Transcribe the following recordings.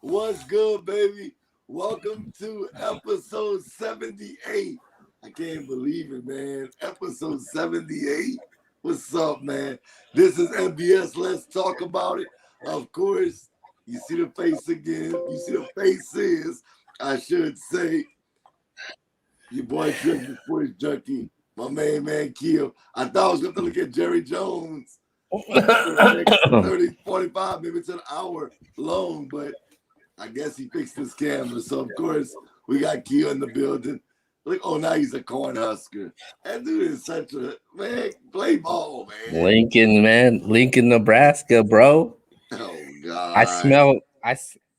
What's good, baby? Welcome to episode 78. I can't believe it, man. Episode 78. What's up, man? This is MBS. Let's talk about it. Of course, you see the face again. You see the faces, I should say. Your boy Trick Sports Junkie. My main man, Keo. I thought I was going to look at Jerry Jones for the next 30, 45, maybe it's an hour long, but I guess he fixed his camera. So, of course, we got Keo in the building. Look, oh, now he's a Cornhusker. That dude is such a, man, play ball, man. Lincoln, man. Lincoln, Nebraska, bro. Oh, God.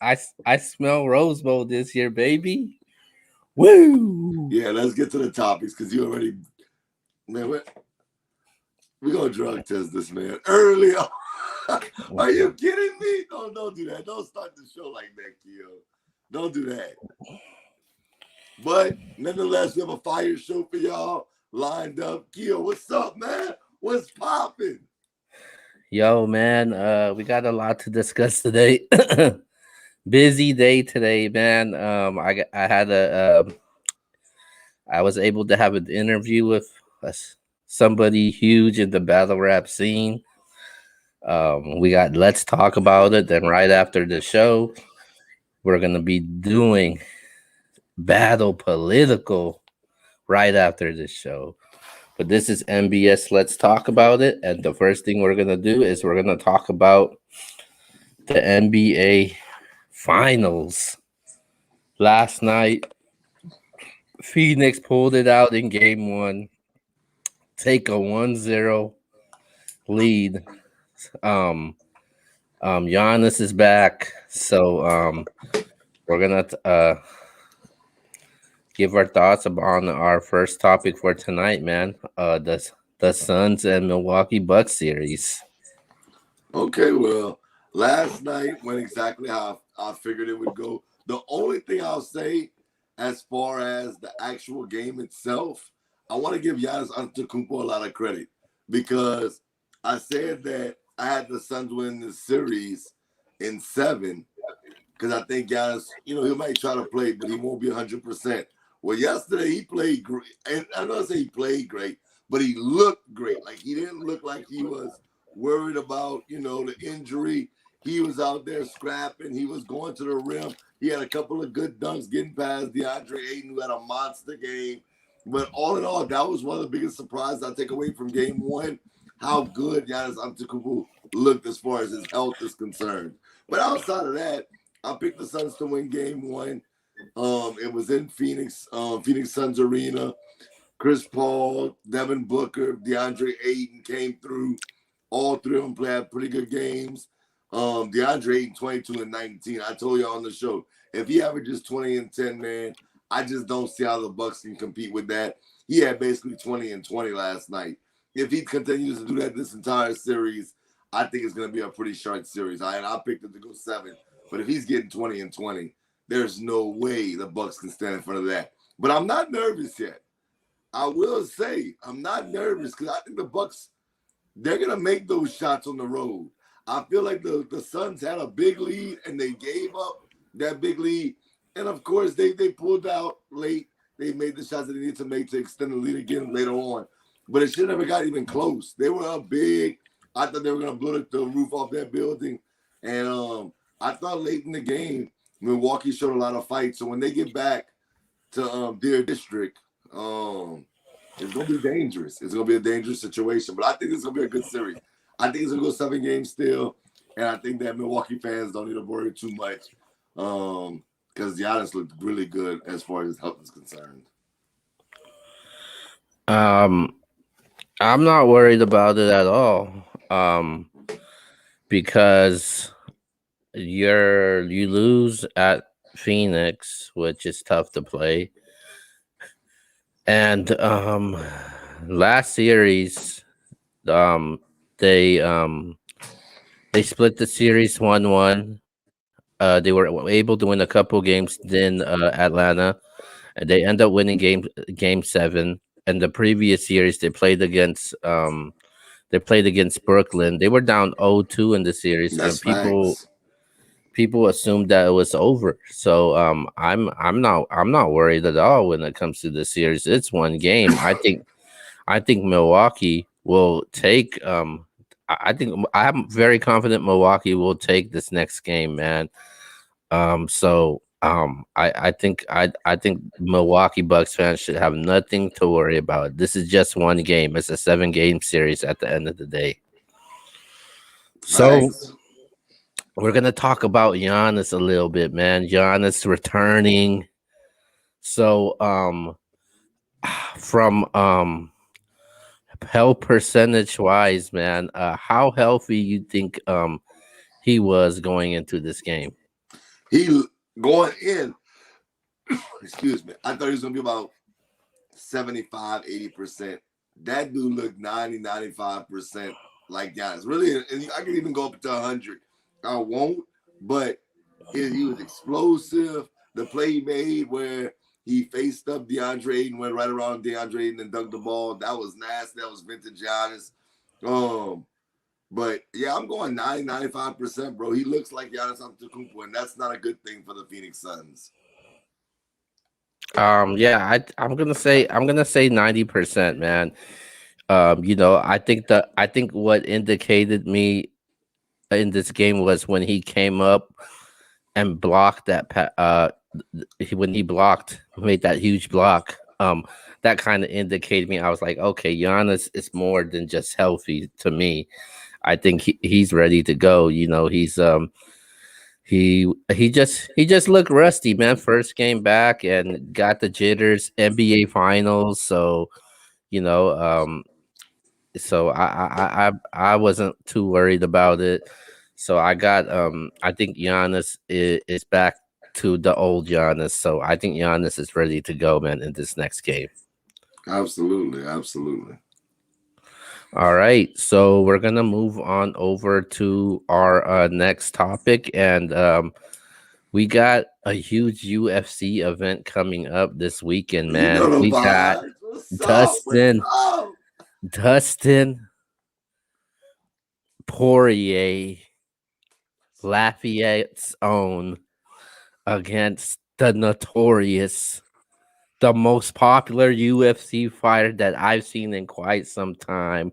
I smell Rose Bowl this year, baby. Woo! Yeah, let's get to the topics because you already, man, we're going to drug test this man early on. Are you kidding me? No, don't do that. Don't start the show like that, Keo. Don't do that. But nonetheless, we have a fire show for y'all lined up. Keo, what's up, man? What's popping? Yo, man, we got a lot to discuss today. Busy day today, man. I was able to have an interview with somebody huge in the battle rap scene. We got Let's Talk About It. Then right after the show, we're gonna be doing Battle Political right after this show. But this is MBS. Let's Talk About It. And the first thing we're gonna do is we're gonna talk about the NBA Finals. Last night, Phoenix pulled it out in game one. Take a 1-0 lead. Giannis is back, so we're gonna give our thoughts on our first topic for tonight, man. The Suns and Milwaukee Bucks series. Okay, well, last night went exactly how I figured it would go. The only thing I'll say, as far as the actual game itself, I want to give Giannis Antetokounmpo a lot of credit because I said that I had the Suns win this series in 7 because I think Giannis, he might try to play, but he won't be 100%. Well, yesterday he played great. And I'm not saying he played great, but he looked great. Like, he didn't look like he was worried about, the injury. He was out there scrapping. He was going to the rim. He had a couple of good dunks getting past DeAndre Ayton, who had a monster game. But all in all, that was one of the biggest surprises I take away from game one, how good Giannis Antetokounmpo looked as far as his health is concerned. But outside of that, I picked the Suns to win game one. It was in Phoenix, Phoenix Suns Arena. Chris Paul, Devin Booker, DeAndre Ayton came through. All three of them played pretty good games. DeAndre Ayton, 22 and 19. I told you on the show, if he averages 20 and 10, man, I just don't see how the Bucks can compete with that. He had basically 20 and 20 last night. If he continues to do that this entire series, I think it's going to be a pretty short series. I picked it to go 7, but if he's getting 20 and 20, there's no way the Bucks can stand in front of that. But I'm not nervous yet. I will say I'm not nervous because I think the Bucks, they're going to make those shots on the road. I feel like the Suns had a big lead and they gave up that big lead. And, of course, they pulled out late. They made the shots that they needed to make to extend the lead again later on. But it should never got even close. They were up big. I thought they were going to blow the roof off that building. And I thought late in the game, Milwaukee showed a lot of fight. So when they get back to their district, it's going to be dangerous. It's going to be a dangerous situation. But I think it's going to be a good series. I think it's going to go 7 games still. And I think that Milwaukee fans don't need to worry too much because Giannis looked really good as far as his health is concerned. I'm not worried about it at all. Because you lose at Phoenix, which is tough to play. And last series, they split the series 1-1. They were able to win a couple games in Atlanta, and they end up winning game 7. And the previous series they played against Brooklyn. They were down 0-2 in the series. That's and people facts. people assumed that it was over. So I'm not worried at all when it comes to the series. It's one game. I think Milwaukee will take I think I'm very confident Milwaukee will take this next game, man. I think Milwaukee Bucks fans should have nothing to worry about. This is just one game. It's a 7-game series at the end of the day. So Thanks. we're gonna talk about Giannis a little bit, man. Giannis returning. So from health percentage wise, man, how healthy you think he was going into this game? He going in, excuse me. I thought he was gonna be about 75, 80%. That dude looked 90, 95% like Giannis. Really, and I can even go up to 100. I won't, but he was explosive. The play he made where he faced up DeAndre Ayton, went right around DeAndre Ayton and dunked the ball. That was nasty. That was vintage Giannis. But yeah, I'm going 90, 95%, bro. He looks like Giannis Antetokounmpo, and that's not a good thing for the Phoenix Suns. Yeah, I'm gonna say 90%, man. I think what indicated me in this game was when he came up and blocked when he blocked, made that huge block. That kind of indicated me. I was like, okay, Giannis is more than just healthy to me. I think he's ready to go. He just looked rusty, man. First game back and got the jitters. NBA Finals, so you know, so I wasn't too worried about it. So I think Giannis is back to the old Giannis. So I think Giannis is ready to go, man, in this next game. Absolutely, absolutely. All right, so we're gonna move on over to our next topic, and we got a huge UFC event coming up this weekend, You know man. the We got vibes. What's up? What's Dustin up? Dustin Poirier, Lafayette's own, against the notorious, the most popular UFC fighter that I've seen in quite some time,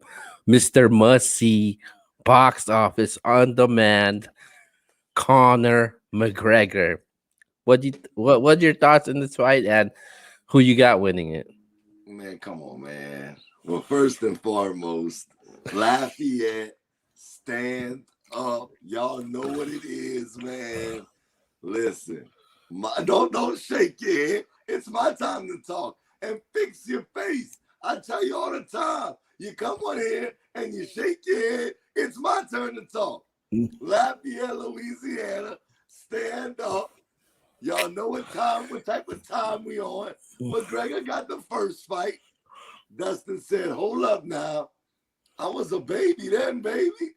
Mr. Must See, box office on demand, Conor McGregor. What's your thoughts on this fight and who you got winning it? Man, come on, man. Well, first and foremost, Lafayette, stand up. Y'all know what it is, man. Listen, don't shake your head. It's my time to talk. And fix your face. I tell you all the time. You come on here and you shake your head. It's my turn to talk. Lafayette, Louisiana, stand up. Y'all know what type of time we on. McGregor got the first fight. Dustin said, hold up now. I was a baby then, baby.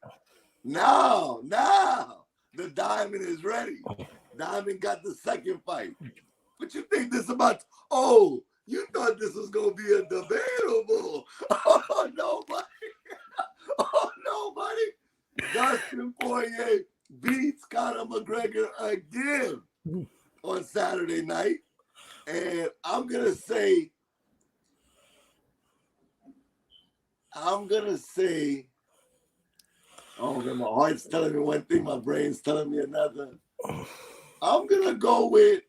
Now, the diamond is ready. Diamond got the second fight. What you think this about? Oh, you thought this was going to be a debatable. Oh, nobody. Oh, nobody. Dustin Poirier beats Conor McGregor again on Saturday night. And I'm going to say, oh, man, my heart's telling me one thing, my brain's telling me another. I'm going to go with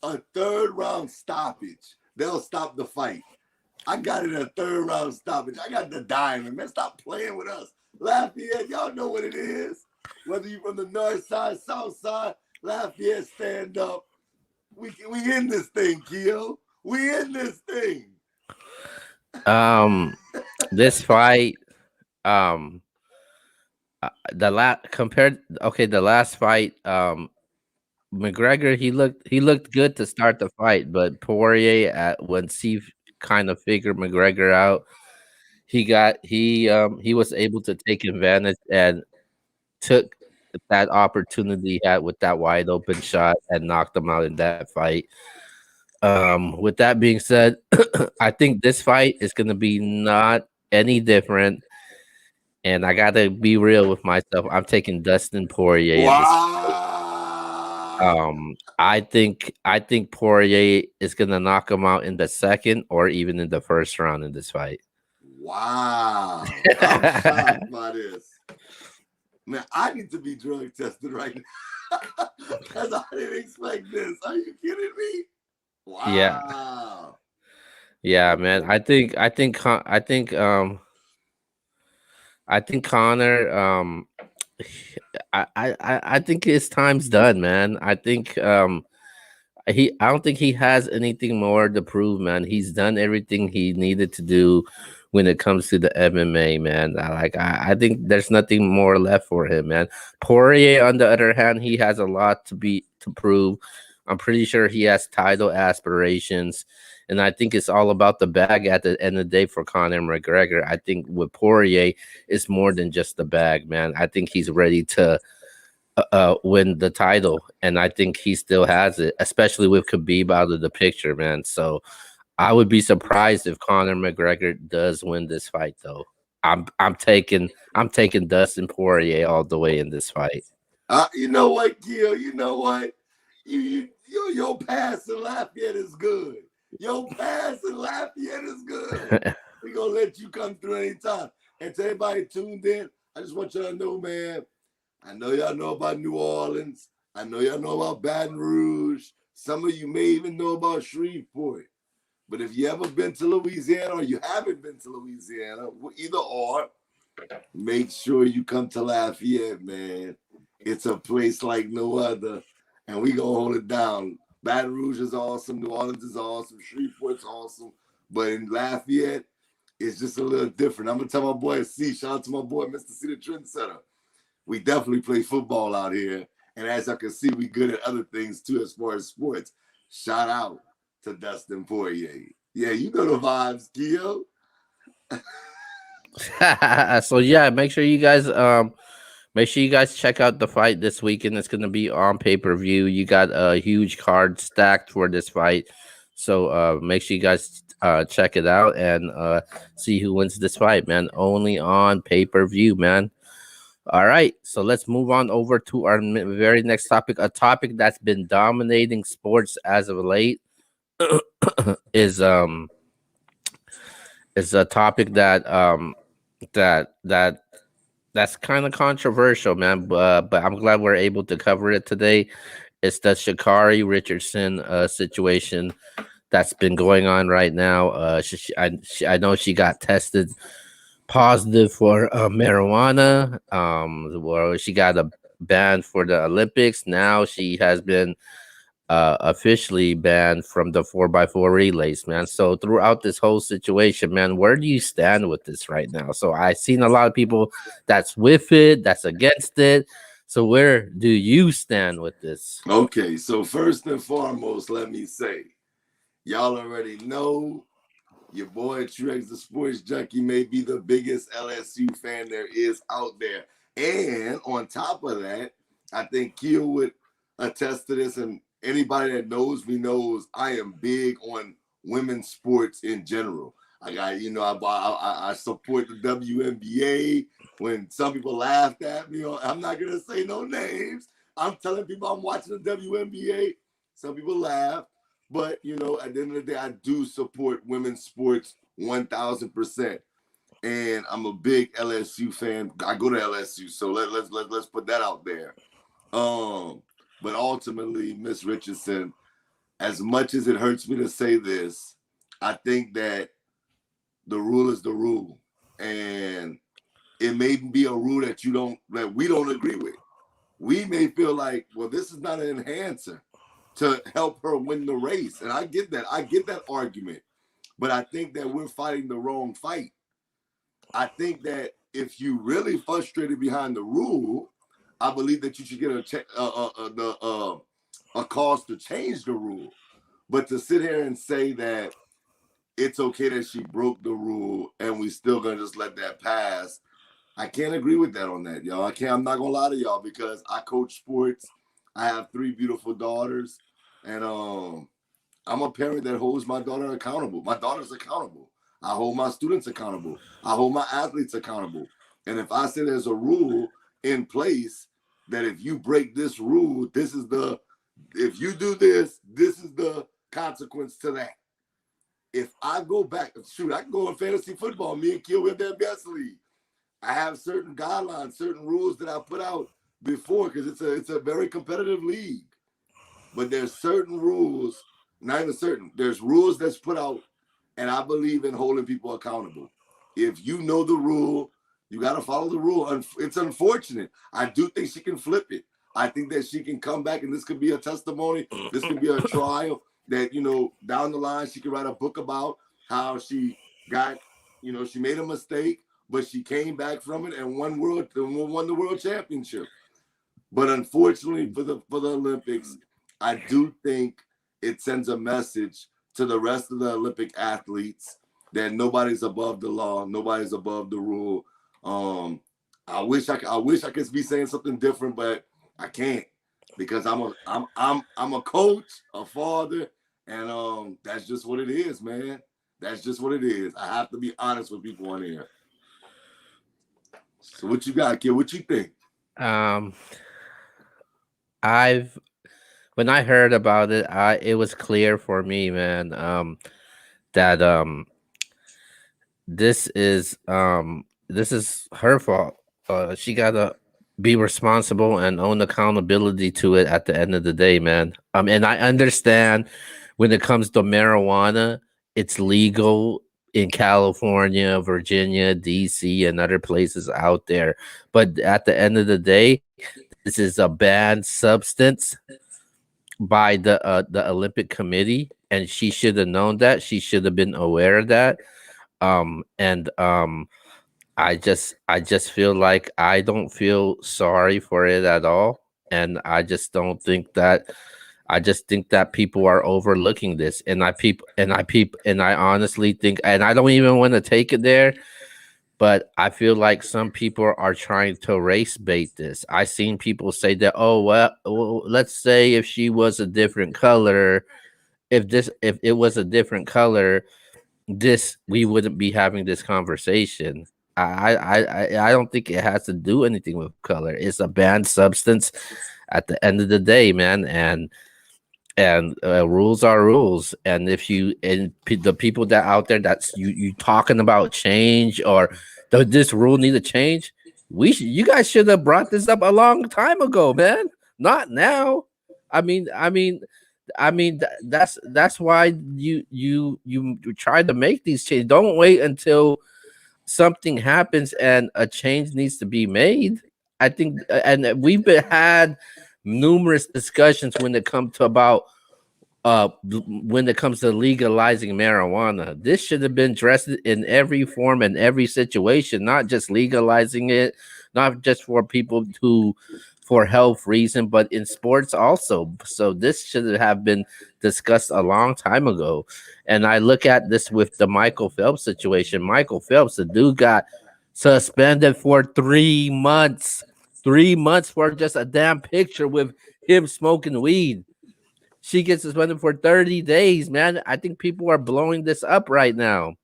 a third round stoppage. They'll stop the fight. I got it a third round stoppage. I got the diamond. Man, stop playing with us. Lafayette, y'all know what it is. Whether you're from the north side, south side, Lafayette, stand up. We in this thing, Keo. We in this thing. This fight, the last fight, McGregor, he looked good to start the fight, but Poirier, once he kind of figured McGregor out, he was able to take advantage and took that opportunity he had with that wide open shot and knocked him out in that fight. With that being said, I think this fight is going to be not any different. And I gotta be real with myself. I'm taking Dustin Poirier in this. Wow. I think Poirier is gonna knock him out in the second or even in the first round in this fight. Wow. I'm shocked by this. Man, I need to be drug tested right now. Because I didn't expect this. Are you kidding me? Yeah, Wow. yeah, man. Okay. I think Connor. I think his time's done, man. I don't think he has anything more to prove, man. He's done everything he needed to do when it comes to the MMA, man. I think there's nothing more left for him, man. Poirier, on the other hand, he has a lot to prove. I'm pretty sure he has title aspirations. And I think it's all about the bag at the end of the day for Conor McGregor. I think with Poirier, it's more than just the bag, man. I think he's ready to win the title, and I think he still has it, especially with Khabib out of the picture, man. So I would be surprised if Conor McGregor does win this fight, though. I'm taking Dustin Poirier all the way in this fight. You know what, Keo? You know what? Your pass in Lafayette is good. Your pass in Lafayette is good. We're going to let you come through anytime. And to everybody tuned in, I just want y'all to know, man, I know y'all know about New Orleans. I know y'all know about Baton Rouge. Some of you may even know about Shreveport. But if you ever been to Louisiana or you haven't been to Louisiana, either or, make sure you come to Lafayette, man. It's a place like no other, and we gonna hold it down. Baton Rouge is awesome. New Orleans is awesome. Shreveport's awesome. But in Lafayette, it's just a little different. I'm gonna tell my boy C. Shout out to my boy Mr. C, the Trendsetter. We definitely play football out here, and as I can see, we good at other things too as far as sports. Shout out to Dustin Poirier. Yeah, you know the vibes, Keo. So yeah, make sure you guys check out the fight this weekend. It's gonna be on pay-per-view. You got a huge card stacked for this fight. So make sure you guys check it out and see who wins this fight, man. Only on pay-per-view, man. All right, so let's move on over to our very next topic. A topic that's been dominating sports as of late is a topic that that's kind of controversial, man. But I'm glad we're able to cover it today. It's the Shakari Richardson situation that's been going on right now. I know she got tested positive for marijuana. Well, she got a ban for the Olympics. Now she has been officially banned from the 4x4 relays, man. So throughout this whole situation, man, where do you stand with this right now? So I've seen a lot of people that's with it, that's against it. So where do you stand with this? Okay, so first and foremost, let me say, y'all already know your boy True X the Sports Junkie may be the biggest LSU fan there is out there. And on top of that, I think Keo would attest to this, and anybody that knows me knows I am big on women's sports in general. I support the WNBA. When some people laughed at me, I'm not gonna say no names. I'm telling people I'm watching the WNBA. Some people laugh. But at the end of the day, I do support women's sports 1,000%, and I'm a big LSU fan. I go to LSU, so let's put that out there. But ultimately, Miss Richardson, as much as it hurts me to say this, I think that the rule is the rule, and it may be a rule that we don't agree with. We may feel like, well, this is not an enhancer to help her win the race. And I get that. I get that argument. But I think that we're fighting the wrong fight. I think that if you really frustrated behind the rule, I believe that you should get a cause to change the rule. But to sit here and say that it's okay that she broke the rule and we still gonna just let that pass, I can't agree with that on that, y'all. I'm not gonna lie to y'all because I coach sports. I have 3 beautiful daughters, and I'm a parent that holds my daughter accountable. My daughter's accountable. I hold my students accountable. I hold my athletes accountable. And if I say there's a rule in place that if you break this rule, if you do this, this is the consequence to that. If I go back, shoot, I can go in fantasy football. Me and Keo, we're their best league. I have certain guidelines, certain rules that I put out before because it's a very competitive league. But there's certain rules, not even certain, there's rules that's put out, and I believe in holding people accountable. If you know the rule, you got to follow the rule. It's unfortunate. I do think she can flip it. I think that she can come back, and this could be a testimony. This could be a trial that, down the line, she could write a book about how she got, she made a mistake, but she came back from it and won the world championship. But unfortunately for the Olympics, I do think it sends a message to the rest of the Olympic athletes that nobody's above the law, nobody's above the rule. I wish I could be saying something different, but I can't because I'm a coach, a father, and that's just what it is, man. That's just what it is. I have to be honest with people on here. So what you got, kid? What you think? When I heard about it, it was clear for me, man, that this is her fault. She gotta be responsible and own accountability to it at the end of the day, man. And I understand when it comes to marijuana, it's legal in California, Virginia, DC, and other places out there. But at the end of the day, this is a banned substance by the Olympic Committee, and she should have known that. She should have been aware of that. And I just feel like I don't feel sorry for it at all, and I just don't think that. I just think that people are overlooking this, and I honestly think, and I don't even want to take it there, but I feel like some people are trying to race bait this. I seen people say that, oh well, let's say if she was a different color, if it was a different color, we wouldn't be having this conversation. I don't think it has to do anything with color. It's a banned substance at the end of the day, man, and rules are rules. And if the people that out there that's you talking about change or does this rule need to change, you guys should have brought this up a long time ago, man. Not now. That's why you try to make these changes. Don't wait until something happens and a change needs to be made. I think, and had numerous discussions when it comes to legalizing marijuana. This should have been addressed in every form and every situation, not just legalizing it, not just for people for health reason, but in sports also. So this should have been discussed a long time ago. And I look at this with the Michael Phelps situation. Michael Phelps, the dude got suspended for 3 months. 3 months for just a damn picture with him smoking weed. She gets suspended for 30 days, man. I think people are blowing this up right now.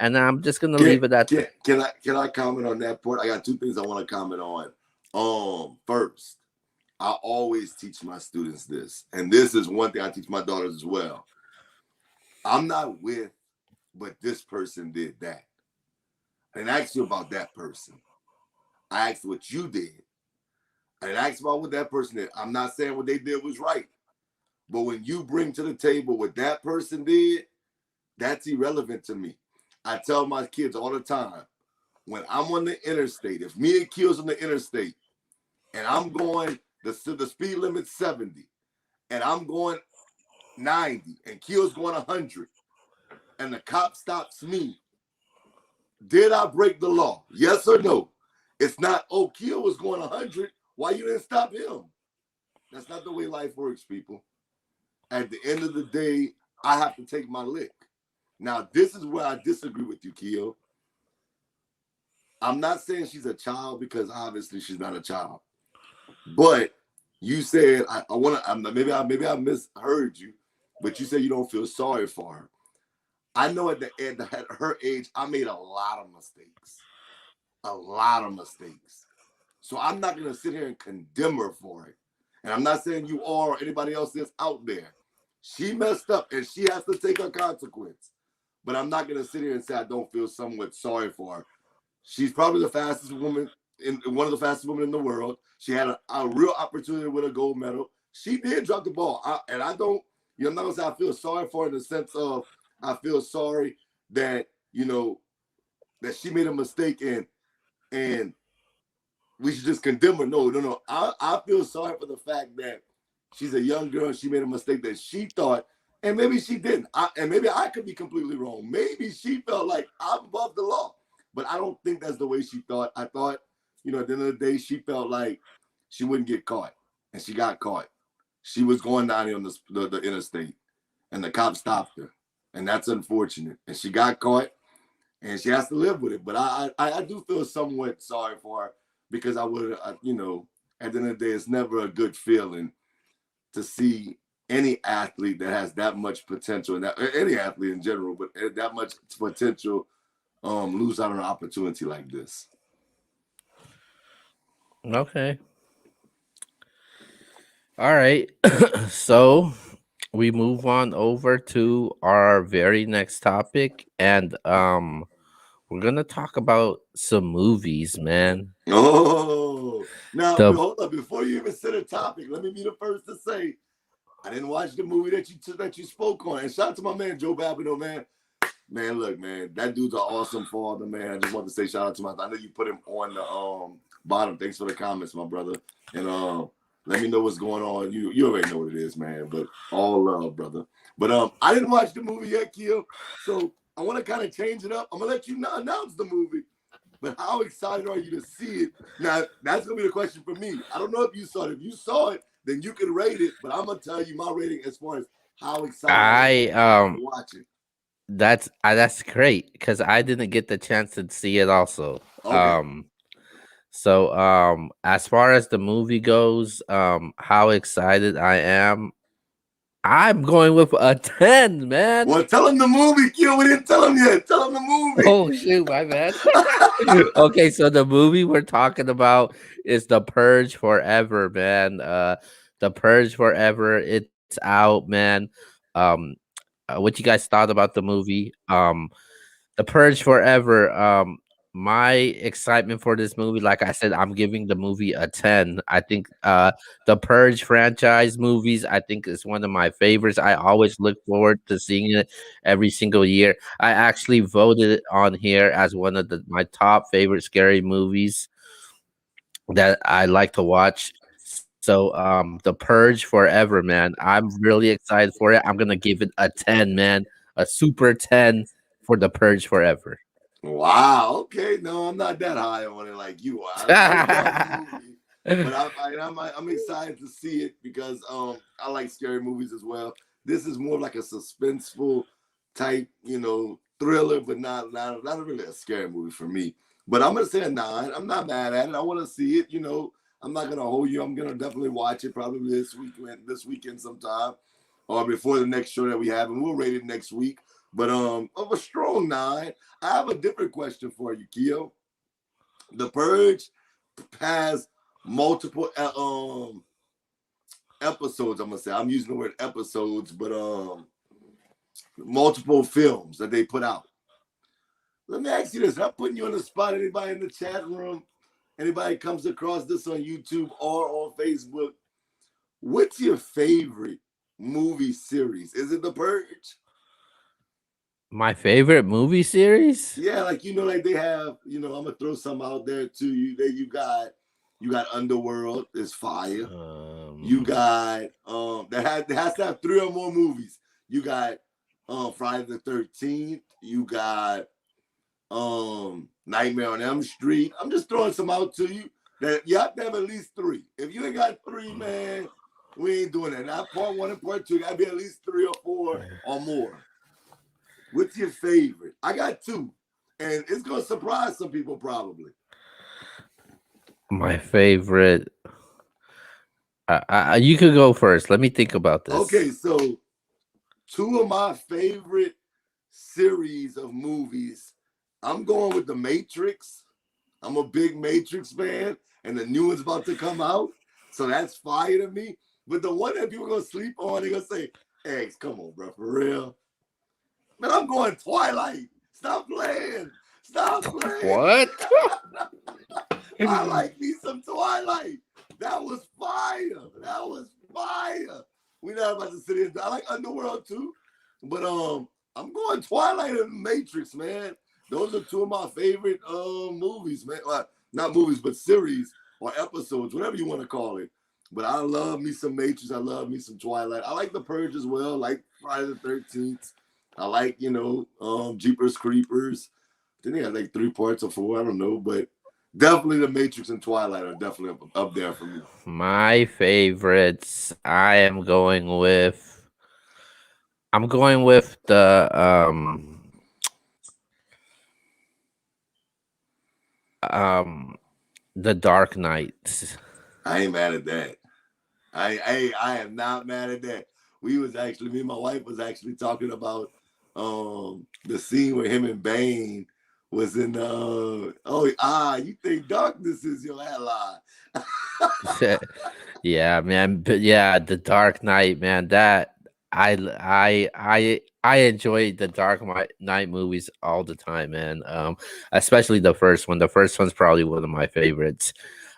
And I'm just gonna leave it at that. Can I comment on that part? I got two things I want to comment on. First, I always teach my students this, and this is one thing I teach my daughters as well. I'm not with, but this person did that. I didn't ask you about that person. I asked what you did. I didn't ask about what that person did. I'm not saying what they did was right. But when you bring to the table what that person did, that's irrelevant to me. I tell my kids all the time, when I'm on the interstate, if me and Keo's on the interstate, and I'm going, the speed limit's 70, and I'm going 90, and Keo's going 100, and the cop stops me, did I break the law? Yes or no? It's not, oh, Keo was going 100, why you didn't stop him? That's not the way life works, people. At the end of the day, I have to take my lick. Now, this is where I disagree with you, Keo. I'm not saying she's a child because obviously she's not a child. But you said maybe I misheard you, but you said you don't feel sorry for her. I know at her age, I made a lot of mistakes. a lot of mistakes. So I'm not going to sit here and condemn her for it. And I'm not saying you are or anybody else that's out there. She messed up and she has to take her consequence. But I'm not going to sit here and say I don't feel somewhat sorry for her. She's probably the fastest woman, one of the fastest women in the world. She had a real opportunity with a gold medal. She did drop the ball. And I don't, I'm not going to say I feel sorry for her in the sense of I feel sorry that, that she made a mistake and we should just condemn her. No. I feel sorry for the fact that she's a young girl and she made a mistake that she thought, and maybe she didn't. And maybe I could be completely wrong. Maybe she felt like I'm above the law. But I don't think that's the way she thought. I thought, at the end of the day, she felt like she wouldn't get caught. And she got caught. She was going down here on the interstate. And the cop stopped her. And that's unfortunate. And she got caught. And she has to live with it. But I do feel somewhat sorry for her. Because I would, at the end of the day, it's never a good feeling to see any athlete that has that much potential, and any athlete in general, but that much potential lose out on an opportunity like this. Okay. All right. So we move on over to our very next topic, and we're gonna talk about some movies, man. Oh, now The hold up! Before you even say the topic, let me be the first to say I didn't watch the movie that you spoke on. And shout out to my man Joe Babineau, man. Man, look, man, that dude's an awesome father, man. I just want to say shout out to I know you put him on the bottom. Thanks for the comments, my brother. And let me know what's going on. You already know what it is, man. But all love, brother. But I didn't watch the movie yet, Keo. So I want to kind of change it up. I'm gonna let you announce the movie. But how excited are you to see it? Now, that's going to be the question for me. I don't know if you saw it. If you saw it, then you can rate it. But I'm going to tell you my rating as far as how excited I am to watch it. That's great because I didn't get the chance to see it also. Okay. So as far as the movie goes, how excited I am, I'm going with a 10, man. Well, tell him the movie, Keo. We didn't tell him yet. Tell him the movie. Oh shoot, my bad. Okay, so the movie we're talking about is The Purge Forever, man. The Purge Forever, it's out, man. Um what you guys thought about the movie? The Purge Forever. My excitement for this movie, like I said, I'm giving the movie a 10. I think the Purge franchise movies, I think is one of my favorites. I always look forward to seeing it every single year. I actually voted it on here as one of my top favorite scary movies that I like to watch. So The Purge Forever, man. I'm really excited for it. I'm gonna give it a 10, man. A super 10 for The Purge Forever. Wow. Okay. No, I'm not that high on it like you are. I love the movie, but I'm excited to see it because I like scary movies as well. This is more like a suspenseful type, thriller, but not really a scary movie for me. But I'm gonna say a 9. I'm not mad at it. I want to see it. I'm not gonna hold you. I'm gonna definitely watch it probably this weekend sometime, or before the next show that we have, and we'll rate it next week. But of a strong 9. I have a different question for you, Keo. The Purge has multiple episodes. I'm gonna say I'm using the word episodes, but multiple films that they put out. Let me ask you this: I'm putting you on the spot. Anybody in the chat room? Anybody comes across this on YouTube or on Facebook? What's your favorite movie series? Is it The Purge? My favorite movie series? Yeah, like like they have, I'm gonna throw some out there too. You got Underworld is fire. You got that has to have 3 or more movies. You got Friday the 13th. You got Nightmare on Elm Street. I'm just throwing some out to you that you have to have at least 3. If you ain't got 3, man, we ain't doing that. Not part 1 and part 2. Gotta be at least 3 or 4 or more. What's your favorite? I got 2, and it's gonna surprise some people probably. My favorite. You could go first. Let me think about this. Okay, so 2 of my favorite series of movies. I'm going with The Matrix I'm a big Matrix fan, and the new one's about to come out. So that's fire to me. But the one that people gonna sleep on, they're gonna say, Eggs, come on, bro, for real. Man, I'm going Twilight. Stop playing. Stop playing. What? I like me some Twilight. That was fire. That was fire. We not about to sit here. I like Underworld too. But I'm going Twilight and Matrix, man. Those are two of my favorite movies, man. Well, not movies, but series or episodes, whatever you want to call it. But I love me some Matrix. I love me some Twilight. I like The Purge as well. I like Friday the 13th. I like, Jeepers Creepers. Then they had like 3 parts or 4. I don't know. But definitely The Matrix and Twilight are definitely up there for me. My favorites, I'm going with the Dark Knight. I ain't mad at that. I am not mad at that. Me and my wife was actually talking about the scene where him and Bane was in you think darkness is your ally. Yeah, man. But yeah, the Dark Knight, man. That I enjoy the Dark Knight movies all the time, man. Especially the first one. The first one's probably one of my favorites.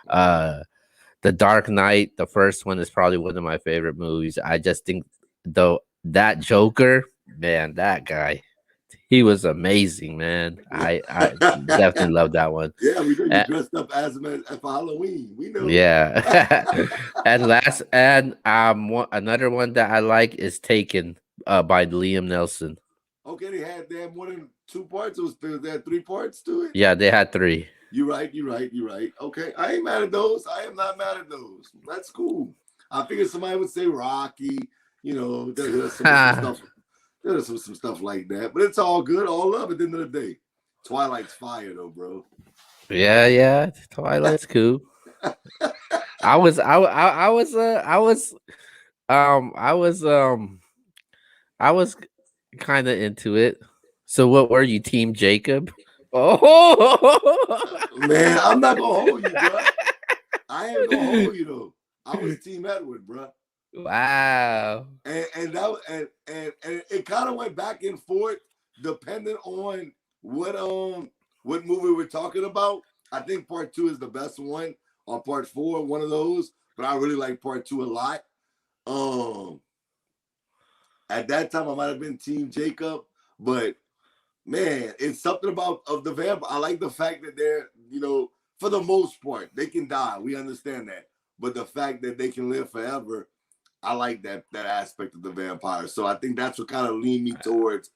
The Dark Knight, the first one is probably one of my favorite movies. I just think though that Joker, man, that guy, he was amazing, man. I definitely love that one. Yeah, we know you dressed up as him for Halloween. We know. Yeah. Another one that I like is Taken by Liam Neeson. Okay, they had more than 2 parts. They had 3 parts to it. Yeah, they had 3. You're right. Okay, I ain't mad at those. I am not mad at those. That's cool. I figured somebody would say Rocky. There's some stuff. There's some stuff like that, but it's all good. All love at the end of the day. Twilight's fire though, bro. Yeah. Twilight's cool. I was kind of into it. So what were you, Team Jacob? Oh man, I'm not gonna hold you, bro. I ain't gonna hold you though. I was Team Edward, bro. Wow. And it kind of went back and forth depending on what movie we're talking about. I think part 2 is the best one, or part 4, one of those. But I really like part 2 a lot. At that time I might have been Team Jacob, but man, it's something of the vampire. I like the fact that they're, for the most part, they can die. We understand that. But the fact that they can live forever, I like that aspect of the vampire. So I think that's what kind of leaned me towards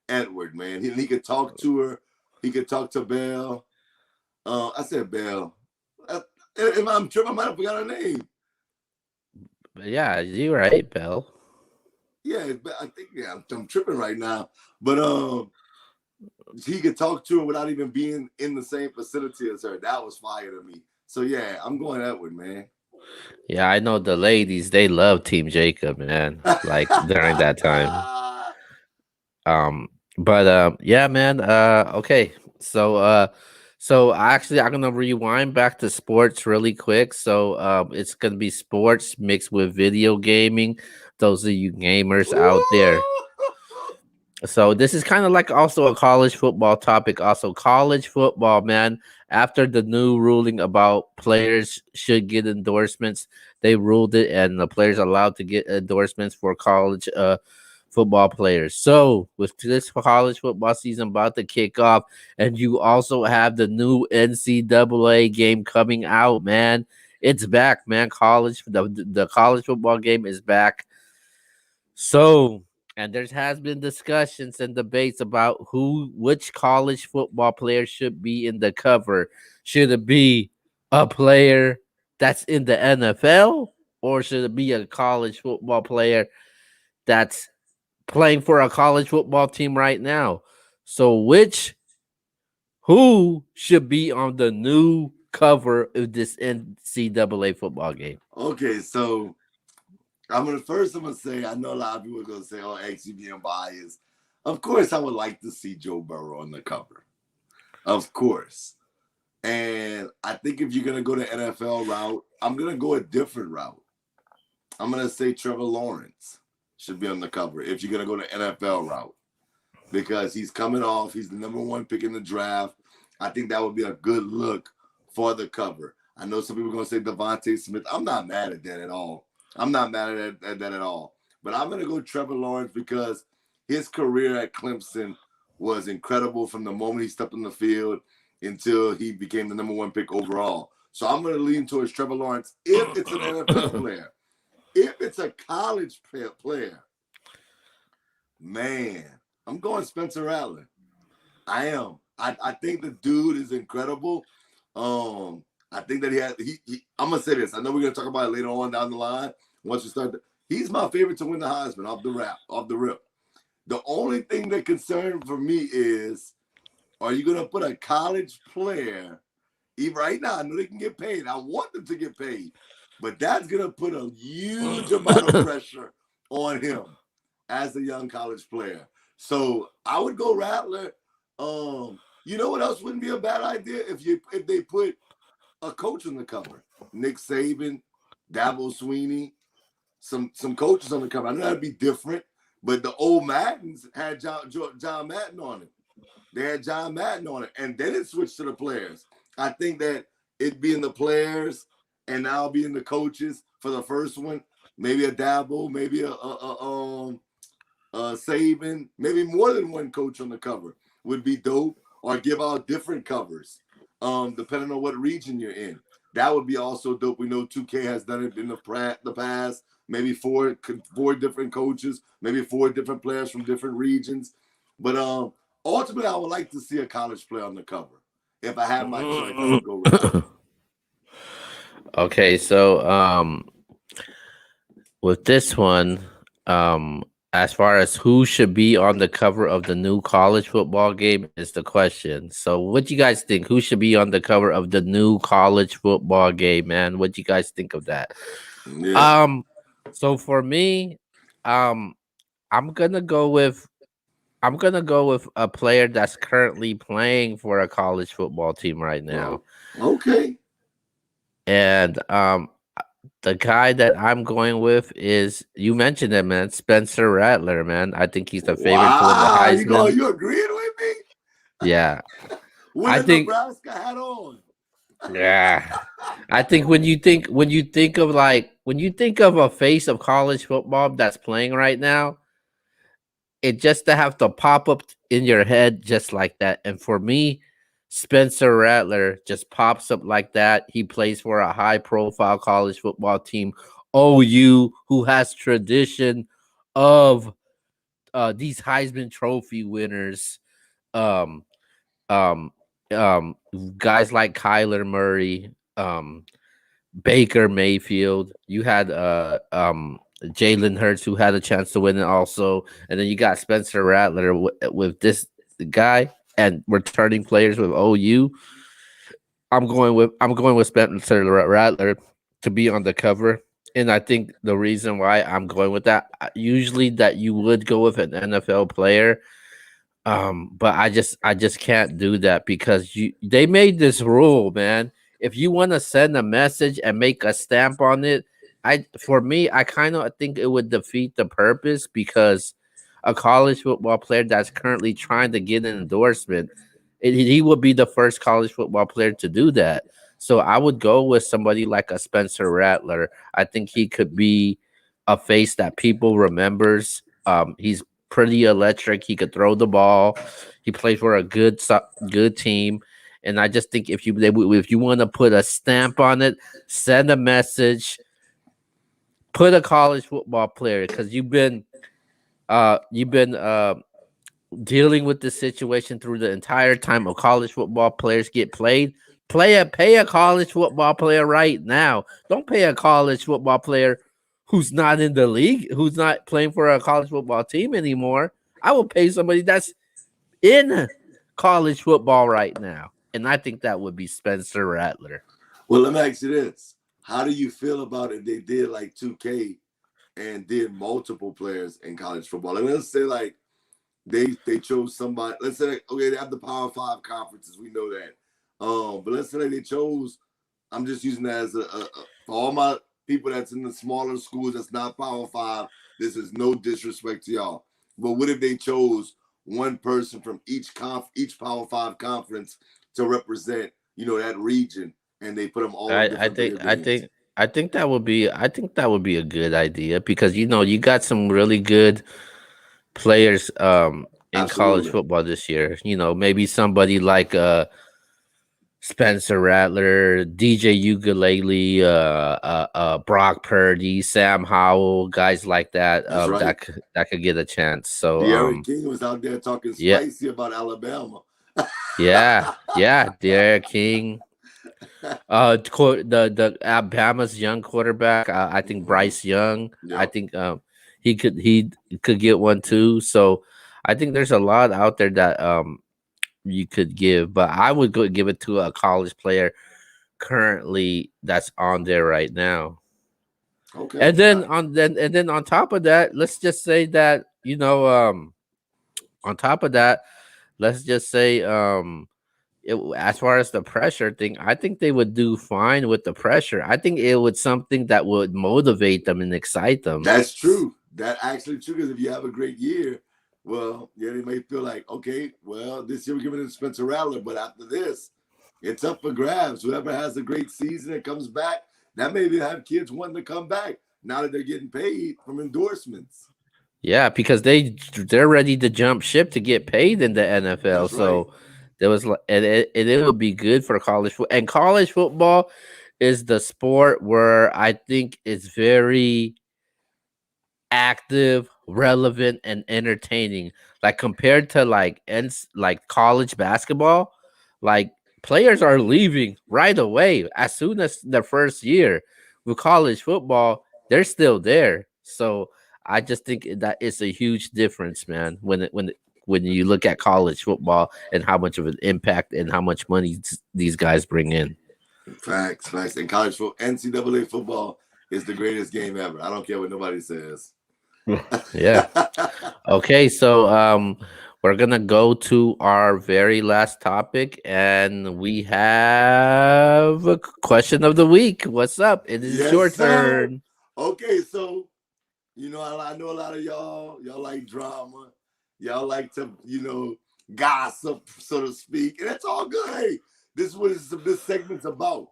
Edward, man. He could talk to her. He could talk to Belle. I said Belle. If I'm tripping, I might have forgot her name. Yeah, you're right, Belle. Yeah, I think I'm tripping right now. But he could talk to her without even being in the same vicinity as her. That was fire to me. So yeah, I'm going Edward, man. Yeah, I know the ladies, they love Team Jacob, man. Like during that time. Yeah, man. Okay. So actually I'm gonna rewind back to sports really quick. So it's gonna be sports mixed with video gaming. Those of you gamers out there. So this is kind of like also a college football topic. Also, college football, man. After the new ruling about players should get endorsements, they ruled it, and the players are allowed to get endorsements for college football players. So with this college football season about to kick off, and you also have the new NCAA game coming out, man. It's back, man. The college football game is back. So, and there has been discussions and debates about which college football player should be in the cover. Should it be a player that's in the NFL, or should it be a college football player that's playing for a college football team right now? So who should be on the new cover of this NCAA football game? Okay, so I'm gonna say, I know a lot of people are gonna say, "Oh, X, you being biased." Of course, I would like to see Joe Burrow on the cover. Of course, And I think if you're going to go the NFL route, I'm going to go a different route. I'm going to say Trevor Lawrence should be on the cover if you're going to go the NFL route, because he's coming off. He's the number 1 pick in the draft. I think that would be a good look for the cover. I know some people are going to say Devontae Smith. I'm not mad at that at all. I'm not mad at that at all. But I'm going to go Trevor Lawrence because his career at Clemson was incredible from the moment he stepped on the field until he became the number 1 pick overall. So I'm going to lean towards Trevor Lawrence if it's an NFL player. If it's a college player, man, I'm going Spencer Rattler. I am. I think the dude is incredible. I think that I'm going to say this. I know we're going to talk about it later on down the line. Once we start, he's my favorite to win the Heisman off the rip. The only thing that concerns for me is, are you going to put a college player, even right now, I know they can get paid. I want them to get paid. But that's going to put a huge amount of pressure on him as a young college player. So I would go Rattler. You know what else wouldn't be a bad idea? If they put a coach on the cover. Nick Saban, Dabo Sweeney, some coaches on the cover. I know that'd be different, but the old Maddens had John Madden on it. They had John Madden on it, and then it switched to the players. I think that it being the players and now being the coaches for the first one, maybe a Dabo, maybe a Saban, maybe more than one coach on the cover would be dope, or give out different covers, depending on what region you're in. That would be also dope. We know 2K has done it in the past. Maybe four different coaches, maybe 4 different players from different regions. But ultimately, I would like to see a college player on the cover. If I had my choice, I would go Rattler. Okay, so with this one, as far as who should be on the cover of the new college football game is the question. So what do you guys think? Who should be on the cover of the new college football game, man? What do you guys think of that? Yeah. So for me, I'm gonna go with a player that's currently playing for a college football team right now. Okay. And the guy that I'm going with is, you mentioned it, man, Spencer Rattler, man. I think he's the favorite to win the Heisman. You agreeing with me? Yeah. With I a think Nebraska hat on. Yeah. I think when you think of a face of college football that's playing right now, it just to have to pop up in your head just like that. And for me, Spencer Rattler just pops up like that. He plays for a high profile college football team, OU, who has tradition of these Heisman Trophy winners. Um, um, Guys like Kyler Murray, Baker Mayfield. You had Jalen Hurts, who had a chance to win it also, and then you got Spencer Rattler with this guy and returning players with OU. I'm going with Spencer Rattler to be on the cover. And I think the reason why I'm going with that, usually that you would go with an NFL player, but I just can't do that because they made this rule, man. If you want to send a message and make a stamp on it, for me, I kind of think it would defeat the purpose, because a college football player that's currently trying to get an endorsement, he would be the first college football player to do that. So I would go with somebody like a Spencer Rattler. I think he could be a face that people remembers. He's pretty electric. He could throw the ball. He played for a good team. And I just think if you want to put a stamp on it, send a message, put a college football player, because you've been dealing with this situation through the entire time of college football players get played. Pay a college football player right now. Don't pay a college football player who's not in the league, who's not playing for a college football team anymore. I will pay somebody that's in college football right now. And I think that would be Spencer Rattler. Well, let me ask you this. How do you feel about if they did like 2K and did multiple players in college football? And let's say they chose somebody. Let's say, okay, they have the Power 5 conferences. We know that. But let's say they chose. I'm just using that as for all my people that's in the smaller schools that's not Power Five. This is no disrespect to y'all. But what if they chose one person from each Power Five conference to represent, that region, and they put them all on I different think video I games? think I think that would be a good idea because you got some really good players in college Absolutely. football this year. Maybe somebody like Spencer Rattler, DJ Ukulele, Brock Purdy, Sam Howell, guys like that. That's right. That could get a chance. So De'Aaron King was out there talking yeah, spicy about Alabama. yeah, Derek King. The Alabama's young quarterback. I think Hmm. Bryce Young. I Yep. think he could get one too. So I think there's a lot out there that you could give, but I would go give it to a college player currently that's on there right now. Okay. And then on top of that, let's just say that on top of that, let's just say as far as the pressure thing, I think they would do fine with the pressure. I think it would something that would motivate them and excite them. That's true. That actually true because if you have a great year, well, yeah, they may feel like, okay, well, this year we're giving it to Spencer Rattler, but after this, it's up for grabs. Whoever has a great season and comes back, that maybe have kids wanting to come back now that they're getting paid from endorsements. Yeah, because they're ready to jump ship to get paid in the NFL. That's right. So there was and it would be good for and college football is the sport where I think it's very active, relevant, and entertaining. Like compared to like college basketball, like players are leaving right away as soon as their first year. With college football, they're still there. So I just think that it's a huge difference, man. When you look at college football and how much of an impact and how much money these guys bring in. Facts, facts. And college football, NCAA football is the greatest game ever. I don't care what nobody says. Yeah. Okay, so we're gonna go to our very last topic, and we have a question of the week. What's up? It is Yes, your sir. turn. Okay, so I know a lot of y'all like drama. Y'all like to, gossip, so to speak. And that's all good. Hey, this is what this segment's about.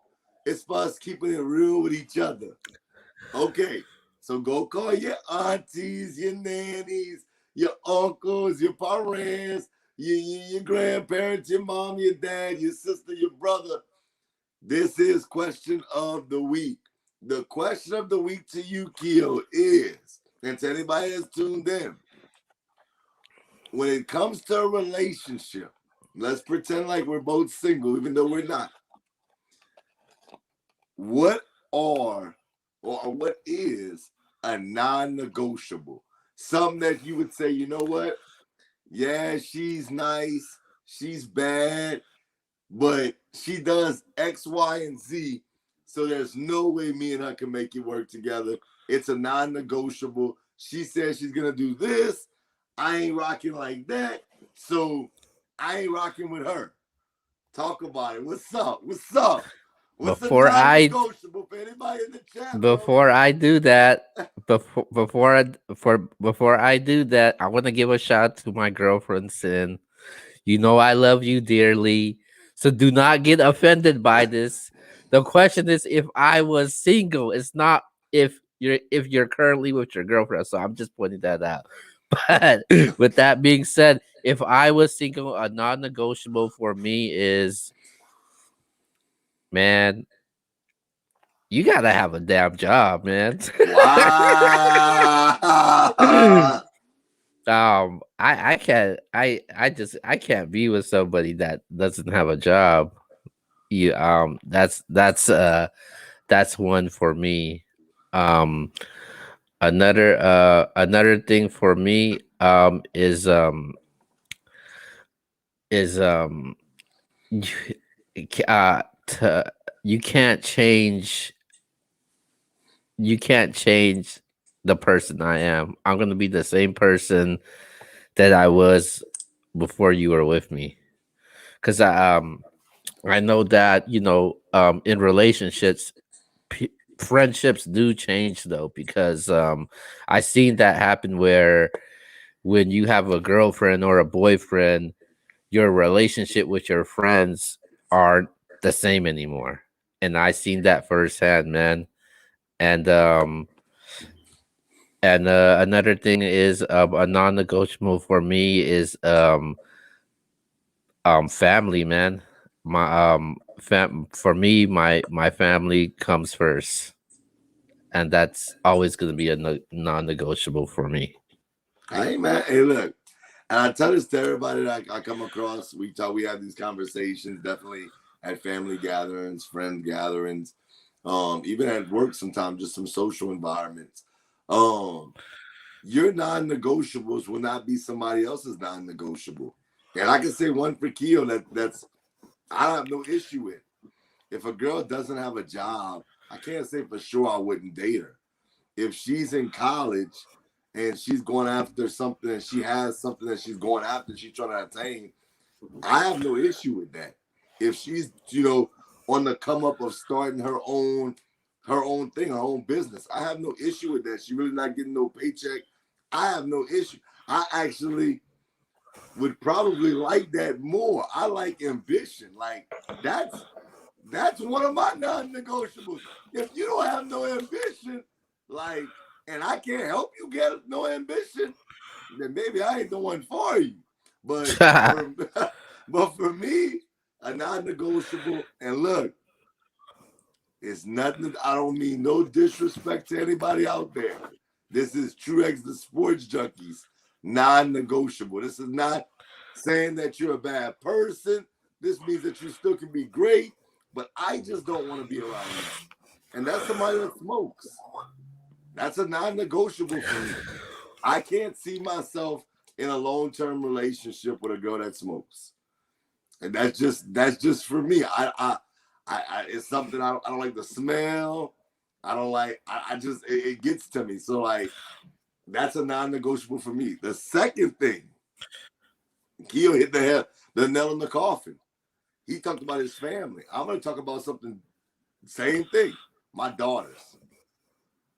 It's for us keeping it real with each other. Okay. So go call your aunties, your nannies, your uncles, your parents, your grandparents, your mom, your dad, your sister, your brother. This is question of the week. The question of the week to you, Keo, is, and to anybody that's tuned in, when it comes to a relationship, let's pretend like we're both single, even though we're not. What are or what is a non-negotiable? Something that you would say, you know what? Yeah, she's nice, she's bad, but she does X, Y, and Z. So there's no way me and her can make it work together. It's a non-negotiable. She says she's gonna do this. I ain't rocking like that. So I ain't rocking with her. Talk about it. What's up? What's up? What's a Before I non-negotiable for anybody in the chat room? before I do that, before I do that, I want to give a shout to my girlfriend Sin. You know I love you dearly. So do not get offended by this. The question is if I was single. It's not if you're currently with your girlfriend. So I'm just pointing that out. But with that being said, if I was single, a non-negotiable for me is, man, you gotta have a damn job, man. Wow. I can't be with somebody that doesn't have a job. You that's one for me. Um another thing for me is you, to, you can't change you can't change the person I am. I'm gonna be the same person that I was before you were with me. Cause I know that, in relationships, friendships do change though, because I seen that happen where when you have a girlfriend or a boyfriend, your relationship with your friends aren't the same anymore. And I seen that firsthand, man. And another thing is, a non-negotiable for me is family, man. My for me, my family comes first, and that's always going to be a non-negotiable for me. Hey man, hey look, and I tell this to everybody that I come across. We have these conversations definitely at family gatherings, friend gatherings, even at work sometimes, just some social environments. Um, your non-negotiables will not be somebody else's non-negotiable. And I can say one for Keo that's I have no issue with. If a girl doesn't have a job, I can't say for sure I wouldn't date her. If she's in college and she's going after something and she has something that she's going after, she's trying to attain, I have no issue with that. If she's, on the come up of starting her own thing, her own business, I have no issue with that. She really not getting no paycheck. I have no issue. I actually would probably like that more. I like ambition. Like that's one of my non-negotiables. If you don't have no ambition, like, and I can't help you get no ambition, then maybe I ain't the one for you. But for, but for me, a non-negotiable, and look, it's nothing. I don't mean no disrespect to anybody out there. This is True X the Sports Junkies, non-negotiable. This is not saying that you're a bad person. This means that you still can be great, but I just don't want to be around you. And that's somebody that smokes. That's a non-negotiable for me. I can't see myself in a long-term relationship with a girl that smokes, and that's just for me. It's something I don't like the smell. I don't like. I just it gets to me. So like that's a non-negotiable for me. The second thing, Keo hit the nail in the coffin. He talked about his family. I'm gonna talk about something. Same thing. My daughters.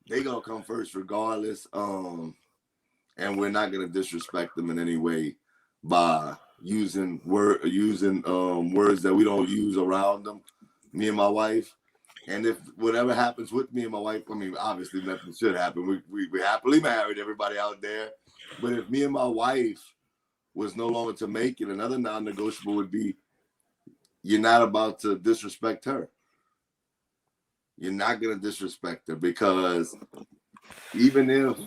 They gonna come first regardless. And we're not gonna disrespect them in any way by using words that we don't use around them. Me and my wife. And if whatever happens with me and my wife, I mean, obviously nothing should happen. We happily married, everybody out there. But if me and my wife was no longer to make it, another non-negotiable would be you're not about to disrespect her. You're not gonna disrespect her because even if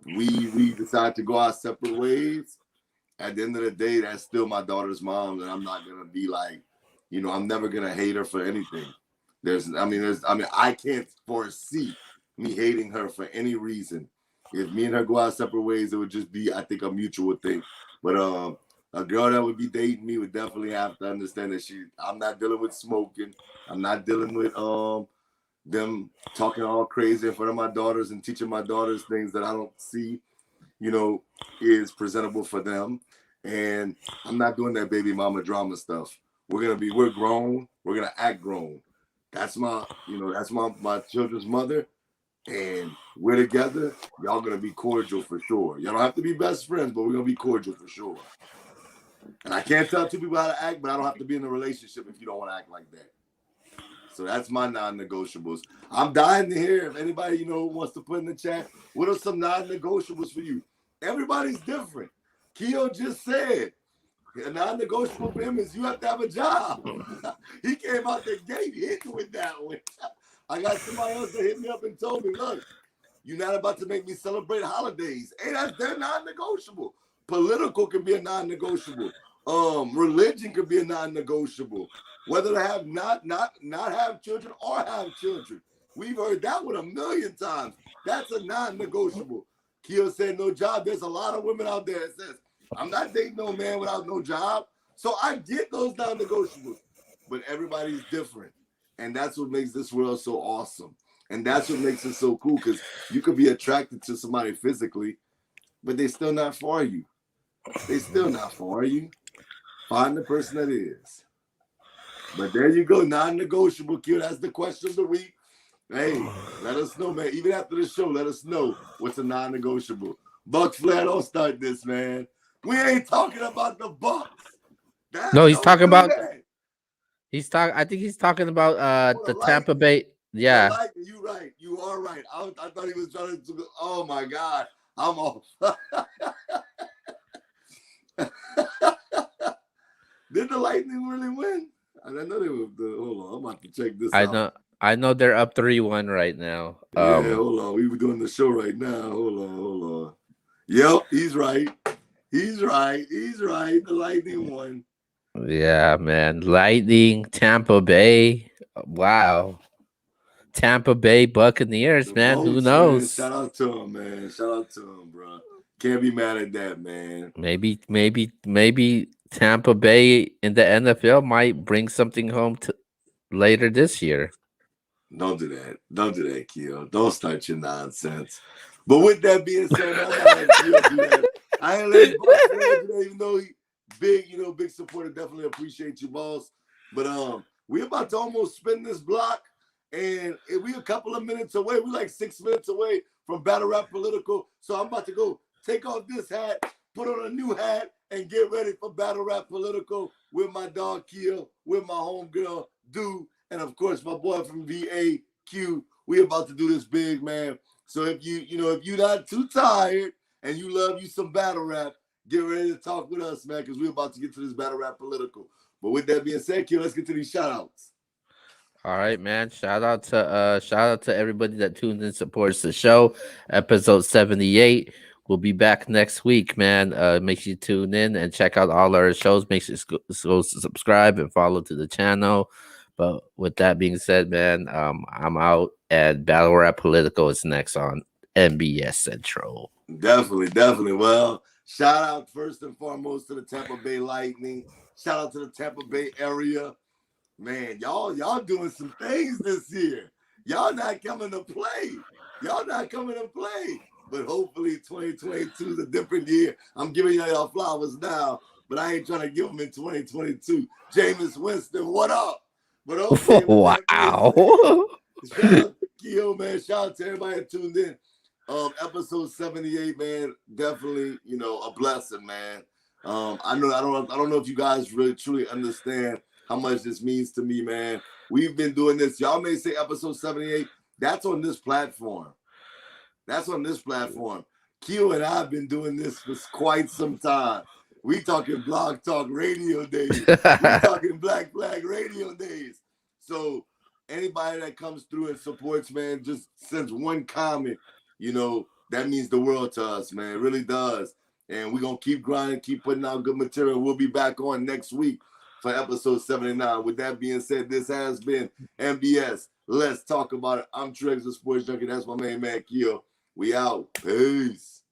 we decide to go our separate ways, at the end of the day, that's still my daughter's mom, and I'm not gonna be like, I'm never gonna hate her for anything. I can't foresee me hating her for any reason. If me and her go our separate ways, it would just be, I think, a mutual thing. But a girl that would be dating me would definitely have to understand that I'm not dealing with smoking. I'm not dealing with them talking all crazy in front of my daughters and teaching my daughters things that I don't see, is presentable for them. And I'm not doing that baby mama drama stuff. We're grown. We're gonna act grown. That's my children's mother, and we're together. Y'all gonna be cordial for sure. Y'all don't have to be best friends, but we're gonna be cordial for sure. And I can't tell two people how to act, but I don't have to be in a relationship if you don't want to act like that. So that's my non-negotiables. I'm dying to hear if anybody wants to put in the chat. What are some non-negotiables for you? Everybody's different. Keo just said a non-negotiable for him is you have to have a job. He came out the gate hitting with that one. I got somebody else that hit me up and told me, look, you're not about to make me celebrate holidays. Hey, they're non-negotiable. Political can be a non-negotiable. Religion could be a non-negotiable. Whether to have not have children or have children. We've heard that one a million times. That's a non-negotiable. Keo said no job. There's a lot of women out there that says, I'm not dating no man without no job. So I get those non-negotiables. But everybody's different. And that's what makes this world so awesome. And that's what makes it so cool, because you could be attracted to somebody physically, but they're still not for you. They're still not for you. Find the person that is. But there you go, non-negotiable, Q. That's the question of the week. Hey, let us know, man. Even after the show, let us know what's a non-negotiable. Bucks Flair, don't start this, man. We ain't talking about the Bucks. No, he's talking about. That. I think he's talking about the Tampa Lightning. Bay. Yeah. The Lightning. You right. You are right. I thought he was trying to. Oh my God, I'm off. Did the Lightning really win? I didn't know they were. Hold on, I'm about to check this out. I know they're up 3-1 right now. Yeah, hold on. We were doing the show right now. Hold on. Yep, he's right. He's right. The Lightning won. Yeah, man. Lightning, Tampa Bay. Wow. Tampa Bay Buccaneers, man. Who knows? Man. Shout out to him, man. Shout out to him, bro. Can't be mad at that, man. Maybe Tampa Bay in the NFL might bring something home to later this year. Don't do that, Keo. Don't start your nonsense. But with that being said, I'm not letting Keo do that. I ain't letting Bucks do that, even though he big supporter. Definitely appreciate you, boss. But we about to almost spin this block, and we a couple of minutes away. We like 6 minutes away from Battle Rap Political. So I'm about to go take off this hat, put on a new hat, and get ready for Battle Rap Political with my dog Keo, with my homegirl Dude, and of course my boy from VAQ. We about to do this big, man. So if you're not too tired and you love you some battle rap, get ready to talk with us, man, because we're about to get to this Battle Rap Political. But with that being said, Keo, let's get to these shout outs. All right, man. Shout out to everybody that tunes in, supports the show. Episode 78. We'll be back next week, man. Make sure you tune in and check out all our shows. Make sure you go subscribe and follow to the channel. But with that being said, man, I'm out, and Battle Rap Political is next on MBS Central. Definitely. Well, shout out first and foremost to the Tampa Bay Lightning. Shout out to the Tampa Bay area. Man, y'all doing some things this year. Y'all not coming to play. But hopefully 2022 is a different year. I'm giving y'all flowers now, but I ain't trying to give them in 2022. Jameis Winston, what up? But okay. Wow. Shout out to Keo, man. Shout out to everybody that tuned in. Episode 78, man. Definitely, a blessing, man. I don't know if you guys really truly understand how much this means to me, man. We've been doing this. Y'all may say episode 78. That's on this platform. Keo and I have been doing this for quite some time. We talking Blog Talk Radio days. We talking Black Flag Radio days. So anybody that comes through and supports, man, just sends one comment, that means the world to us, man. It really does. And we're going to keep grinding, keep putting out good material. We'll be back on next week for episode 79. With that being said, this has been MBS. Let's talk about it. I'm True X, the Sports Junkie. That's my main man, Keo. We out. Peace.